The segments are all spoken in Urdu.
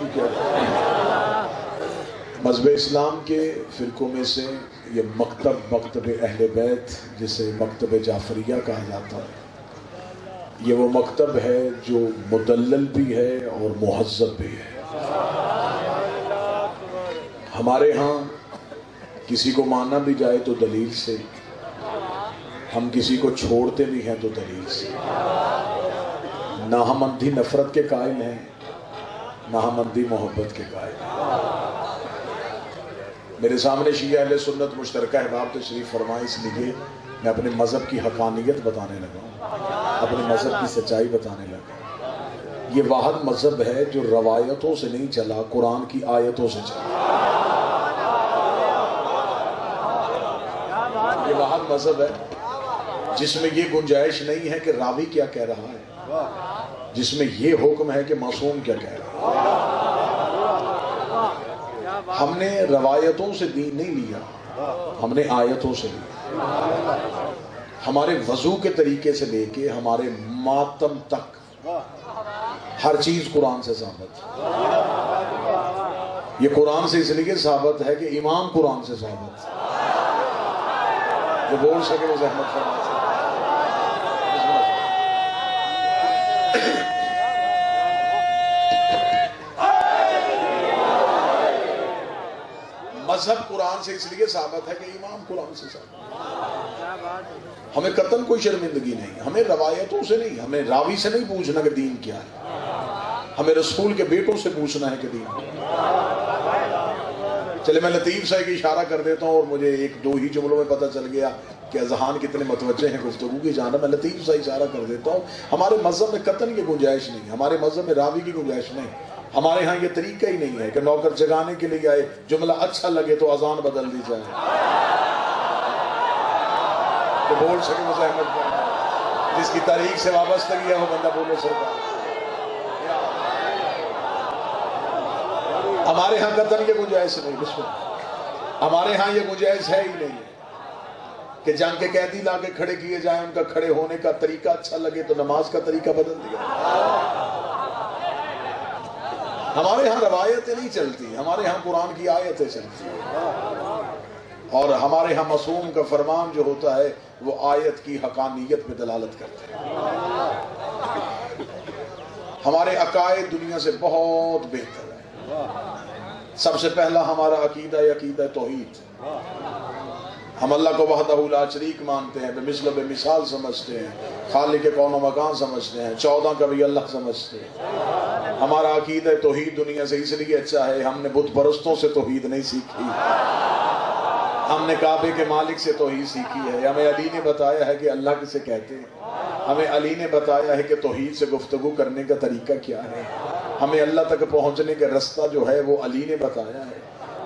شروع کیا جائے۔ مذہب اسلام کے فرقوں میں سے یہ مکتب اہل بیت، جسے مکتب جعفریہ کہا جاتا ہے، یہ وہ مکتب ہے جو مدلل بھی ہے اور مہذب بھی ہے۔ ہمارے ہاں کسی کو ماننا بھی جائے تو دلیل سے، ہم کسی کو چھوڑتے بھی ہیں تو دلیل سے۔ نہ ہم اندھی نفرت کے قائل ہیں، نہ ہم اندھی محبت کے قائل ہیں۔ میرے سامنے شیعہ اہل سنت مشترکہ احباب تشریف فرمائے، اس لیے میں اپنے مذہب کی حقانیت بتانے لگا ہوں، اپنے مذہب کی سچائی بتانے لگا ہوں۔ یہ واحد مذہب ہے جو روایتوں سے نہیں چلا، قرآن کی آیتوں سے چلا۔ یہ واحد مذہب ہے جس میں یہ گنجائش نہیں ہے کہ راوی کیا کہہ رہا ہے، جس میں یہ حکم ہے کہ معصوم کیا کہہ رہا ہے۔ ہم نے روایتوں سے دین نہیں لیا، ہم نے آیتوں سے لیا۔ ہمارے وضو کے طریقے سے لے کے ہمارے ماتم تک ہر چیز قرآن سے ثابت ہے۔ یہ قرآن سے اس لیے ثابت ہے کہ امام قرآن سے ثابت ہے۔ جو بول سکے وہ زحمت فرما سکے۔ مذہب قرآن سے اس لیے ثابت ہے کہ امام قرآن سے ثابت ہے۔ ہمیں قطعاً کوئی شرمندگی نہیں، ہمیں روایتوں سے نہیں، ہمیں راوی سے نہیں پوچھنا کہ دین کیا ہے، ہمیں رسول کے بیٹوں سے پوچھنا ہے کہ دین کیا ہے۔ چلے میں لطیف صاحب کی اشارہ کر دیتا ہوں، اور مجھے ایک دو ہی جملوں میں پتہ چل گیا کہ اذہان کتنے متوجہ ہیں گفتگو کی جانب۔ میں لطیف صاحب اشارہ کر دیتا ہوں، ہمارے مذہب میں قطعاً یہ گنجائش نہیں، ہمارے مذہب میں راوی کی گنجائش نہیں۔ ہمارے ہاں یہ طریقہ ہی نہیں ہے کہ نوکر جگانے کے لیے آئے، جملہ اچھا لگے تو اذان بدل دی جائے۔ تو بول سکے وہ زحمت کرنا، جس کی تاریخ سے وابستگی ہے وہ بندہ بولے سکتا۔ ہمارے ہاں قطعاً یہ گنجائش نہیں، بسم اللہ، ہمارے ہاں یہ گنجائش ہے ہی نہیں کہ جنگ کے قیدی لا کے کھڑے کیے جائیں، ان کا کھڑے ہونے کا طریقہ اچھا لگے تو نماز کا طریقہ بدل دیا۔ ہمارے ہاں روایتیں نہیں چلتی، ہمارے ہاں قرآن کی آیتیں چلتی ہیں، اور ہمارے ہاں معصوم کا فرمان جو ہوتا ہے وہ آیت کی حقانیت پہ دلالت کرتا ہے۔ ہمارے عقائد دنیا سے بہت بہتر ہے۔ سب سے پہلا ہمارا عقیدہ عقیدہ توحید۔ ہم اللہ کو وحدہ لا شریک مانتے ہیں، بمثل بے مثال سمجھتے ہیں، خالق کون و مکان سمجھتے ہیں، 14 کا بھی اللہ سمجھتے ہیں۔ ہمارا عقیدہ توحید دنیا سے اس لیے اچھا ہے، ہم نے بت پرستوں سے توحید نہیں سیکھی، ہم نے کعبے کے مالک سے توحید سیکھی ہے۔ ہمیں علی نے بتایا ہے کہ اللہ کسے کہتے ہیں، ہمیں علی نے بتایا ہے کہ توحید سے گفتگو کرنے کا طریقہ کیا ہے، ہمیں اللہ تک پہنچنے کا رستہ جو ہے وہ علی نے بتایا ہے۔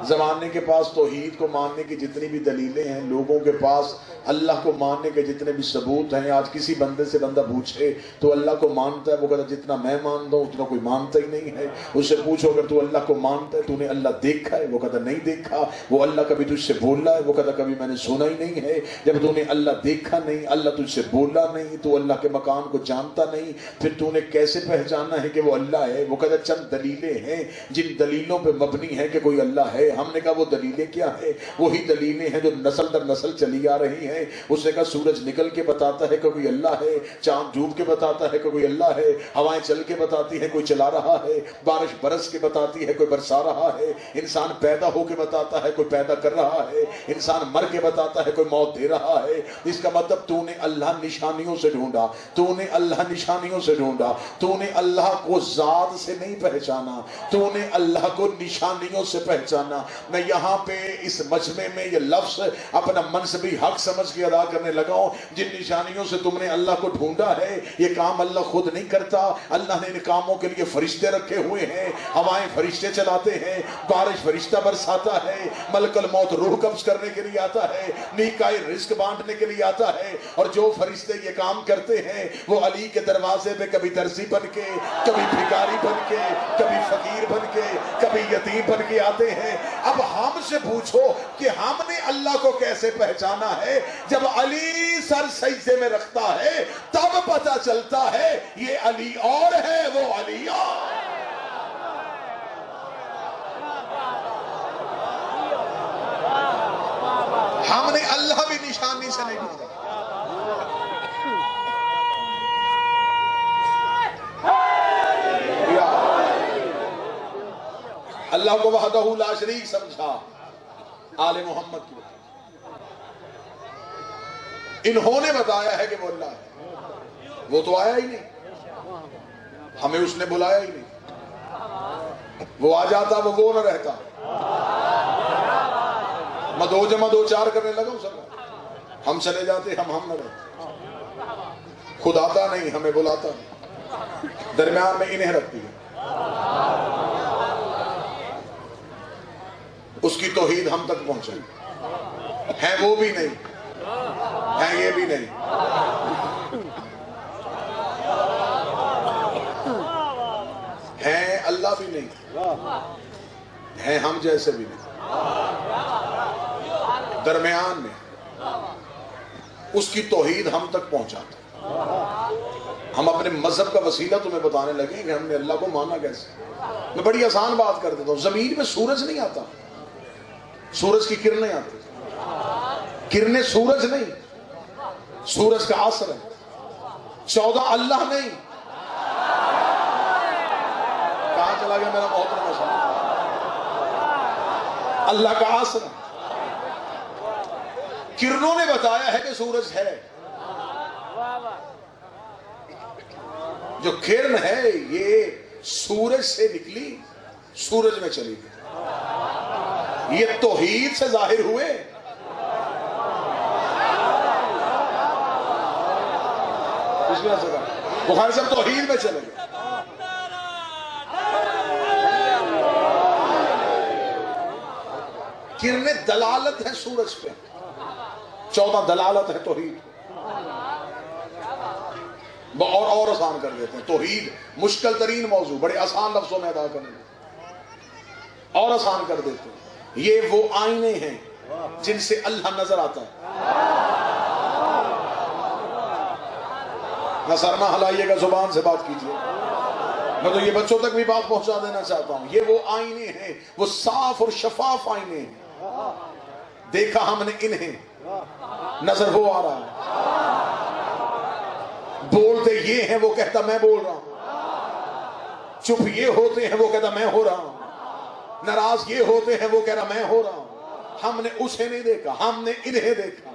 زمانے کے پاس توحید کو ماننے کی جتنی بھی دلیلیں ہیں، لوگوں کے پاس اللہ کو ماننے کے جتنے بھی ثبوت ہیں، آج کسی بندے سے بندہ پوچھے تو اللہ کو مانتا ہے، وہ کہتا جتنا میں مانتا ہوں اتنا کوئی مانتا ہی نہیں ہے۔ اس سے پوچھو اگر تو اللہ کو مانتا ہے، تو نے اللہ دیکھا ہے؟ وہ کہتا نہیں دیکھا۔ وہ اللہ کبھی تجھ سے بولا ہے؟ وہ کہتا کبھی میں نے سنا ہی نہیں ہے۔ جب تو نے اللہ دیکھا نہیں، اللہ تجھ سے بولا نہیں، تو اللہ کے مقام کو جانتا نہیں، پھر تو نے کیسے پہچانا ہے کہ وہ اللہ ہے؟ وہ کہتا چند دلیلیں ہیں جن دلیلوں پہ مبنی ہے کہ کوئی اللہ ہے۔ ہم نے کہا وہ دلیلیں کیا ہے؟ وہی دلیلیں ہیں جو نسل در نسل چلی آ رہی ہیں۔ اس نے کہا سورج نکل کے بتاتا ہے کہ کوئی اللہ ہے، چاند ڈوب کے بتاتا ہے کہ کوئی اللہ ہے، ہوائیں چل کے بتاتی ہے کوئی چلا رہا ہے، بارش برس کے بتاتی ہے کوئی برسا رہا ہے، انسان پیدا ہو کے بتاتا ہے کوئی پیدا کر رہا ہے، انسان مر کے بتاتا ہے کوئی موت دے رہا ہے۔ اس کا مطلب تو نے اللہ نشانیوں سے ڈھونڈا، تو نے اللہ نشانیوں سے ڈھونڈا، تو نے اللہ کو ذات سے نہیں پہچانا، تو نے اللہ کو نشانیوں سے پہچانا۔ میں یہاں پہ اس مجمع میں یہ لفظ اپنا منصبی حق سمجھ کے ادا کرنے لگا ہوں۔ جن نشانیوں سے تم نے اللہ کو ڈھونڈا ہے، یہ کام اللہ خود نہیں کرتا، اللہ نے ان کاموں کے لیے فرشتے رکھے ہوئے ہیں، ہوائیں فرشتے چلاتے ہیں، بارش فرشتہ برساتا ہے، ملک الموت روح قبض کرنے کے لیے آتا ہے، میکائیل رزق بانٹنے کے لیے آتا ہے، اور جو فرشتے یہ کام کرتے ہیں وہ علی کے دروازے پہ کبھی درزی بن کے، کبھی بھکاری بن کے، کبھی فقیر بن کے، کبھی یتیم بن کے آتے ہیں۔ اب ہم سے پوچھو کہ ہم نے اللہ کو کیسے پہچانا ہے؟ جب علی سر سجدے میں رکھتا ہے تب پتہ چلتا ہے یہ علی اور ہے، وہ علی اور۔ نشانی سے نہیں ڈرتا۔ اللہ کو وحدہ لا شریک سمجھا، آل محمد کی بات۔ انہوں نے بتایا ہے کہ وہ اللہ ہے، وہ تو آیا ہی نہیں، ہمیں اس نے بلایا ہی نہیں، وہ آ جاتا وہ نہ رہتا، میں 2 + 2 4 کرنے لگا ہوں سب، ہم چلے جاتے ہم نہ رہتے، خود آتا نہیں ہمیں بلاتا نہیں، درمیان میں انہیں رکھتی ہے، اس کی توحید ہم تک پہنچے، ہے وہ بھی نہیں ہے یہ بھی نہیں، ہے اللہ بھی نہیں، ہے ہم جیسے بھی نہیں، درمیان میں اس کی توحید ہم تک پہنچاتا۔ ہم اپنے مذہب کا وسیلہ تمہیں بتانے لگے کہ ہم نے اللہ کو مانا کیسے۔ میں بڑی آسان بات کر دیتا ہوں، زمین میں سورج نہیں آتا، سورج کی کرنیں آتی، کرنیں سورج نہیں، سورج کا اثر ہے، 14 اللہ نہیں۔ کہاں چلا گیا میرا محترم مسئلہ؟ اللہ کا اثر ہے، کرنوں نے بتایا ہے کہ سورج ہے، جو کرن ہے یہ سورج سے نکلی سورج میں چلی گئی، یہ توحید سے ظاہر ہوئے، بخاری صاحب توحید میں چلے گئے۔ کرنیں دلالت ہے سورج پہ، 14 دلالت ہے توحید، اور آسان کر دیتے ہیں، توحید مشکل ترین موضوع بڑے آسان لفظوں میں ادا کرنے اور آسان کر دیتے ہیں۔ یہ وہ آئینے ہیں جن سے اللہ نظر آتا ہے، نہ سر نہ ہلائیے گا، زبان سے بات کیجئے، میں تو یہ بچوں تک بھی بات پہنچا دینا چاہتا ہوں، یہ وہ آئینے ہیں، وہ صاف اور شفاف آئینے ہیں، دیکھا ہم نے انہیں، نظر وہ آ رہا ہے، بولتے یہ ہیں وہ کہتا میں بول رہا ہوں، چپ یہ ہوتے ہیں وہ کہتا میں ہو رہا ہوں، ناراض یہ ہوتے ہیں وہ کہہ رہا میں ہو رہا ہوں۔ ہم نے اسے نہیں دیکھا، ہم نے انہیں دیکھا،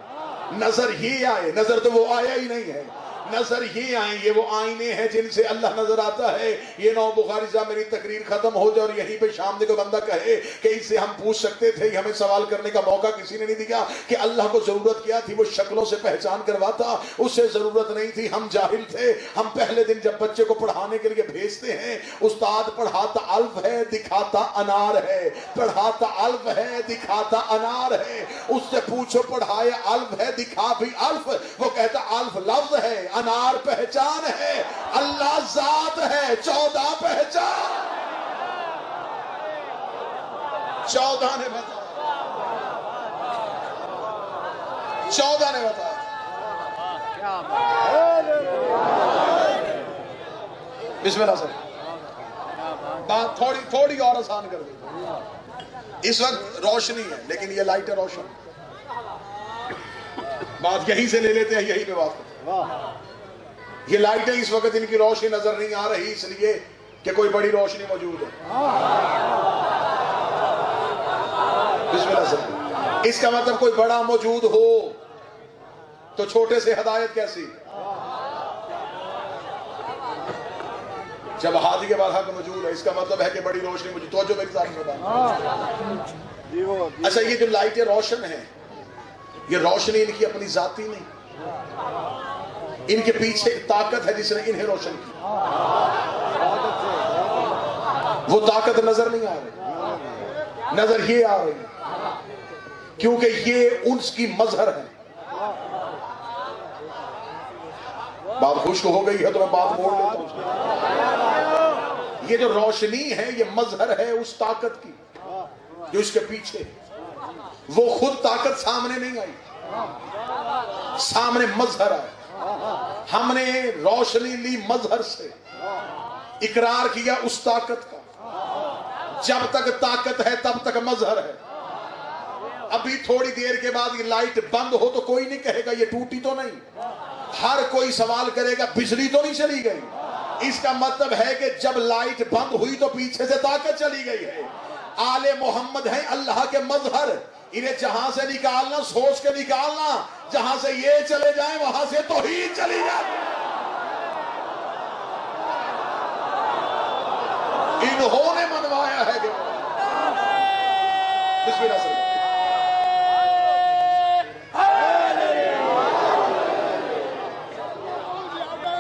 نظر یہ آئے، نظر تو وہ آیا ہی نہیں ہے، نظر یہ آئیں، یہ وہ آئینے ہیں جن سے اللہ نظر آتا ہے۔ یہ نو بخاری صاحب میری تقریر ختم ہو جائے اور یہیں پہ شام نے کوئی بندہ کہے کہ اس سے ہم پوچھ سکتے تھے، ہمیں سوال کرنے کا موقع کسی نے نہیں دیا کہ اللہ کو ضرورت کیا تھی، وہ شکلوں سے پہچان کرواتا، اسے ضرورت نہیں تھی، ہم جاہل تھے۔ ہم پہلے دن جب بچے کو پڑھانے کے لیے بھیجتے ہیں، استاد پڑھاتا الف ہے دکھاتا انار ہے، پڑھاتا الف ہے دکھاتا انار ہے، اس سے پوچھو پڑھایا الف ہے دکھا بھی الف، وہ کہتا الف لفظ ہے، انار پہچان ہے، اللہ ذات ہے، 14 پہچان، 14 نے بتایا، 14 نے بتایا۔ بسم اللہ سر، بات تھوڑی اور آسان کر دیں۔ اس وقت روشنی ہے لیکن یہ لائٹ ہے روشن، بات یہیں سے لے لیتے ہیں، یہیں پہ بات کرتے ہیں۔ یہ لائٹیں اس وقت ان کی روشنی نظر نہیں آ رہی اس لیے کہ کوئی بڑی روشنی موجود ہے۔ بسم اللہ سر، اس کا مطلب کوئی بڑا موجود ہو تو چھوٹے سے ہدایت کیسی؟ جب ہاتھی کے بعد حق موجود ہے، اس کا مطلب ہے کہ بڑی روشنی موجود۔ توجہ میری ساتھ بتا۔ اچھا، یہ جو لائٹیں روشن ہیں، یہ روشنی ان کی اپنی ذاتی نہیں، ان کے پیچھے ایک طاقت ہے جس نے انہیں روشن کی، وہ طاقت نظر نہیں آ رہی، نظر یہ آ رہی کیونکہ یہ انس کی مظہر ہے۔ بات خشک ہو گئی ہے تو میں بات موڑ لیتا ہوں۔ یہ جو روشنی ہے یہ مظہر ہے اس طاقت کی جو اس کے پیچھے، وہ خود طاقت سامنے نہیں آئی، سامنے مظہر آئے۔ ہم نے روشنی لی مظہر سے، اقرار کیا اس طاقت کا، جب تک طاقت ہے تب تک مظہر ہے۔ اب ابھی تھوڑی دیر کے بعد یہ لائٹ بند ہو تو کوئی نہیں کہے گا یہ ٹوٹی تو نہیں، ہر کوئی سوال کرے گا بجلی تو نہیں چلی گئی۔ اس کا مطلب ہے کہ جب لائٹ بند ہوئی تو پیچھے سے طاقت چلی گئی ہے۔ آل محمد ہیں اللہ کے مظہر، انہیں جہاں سے نکالنا سوچ کے نکالنا، جہاں سے یہ چلے جائیں وہاں سے توحید چلی جائے۔ انہوں نے منوایا ہے کہ بسم اللہ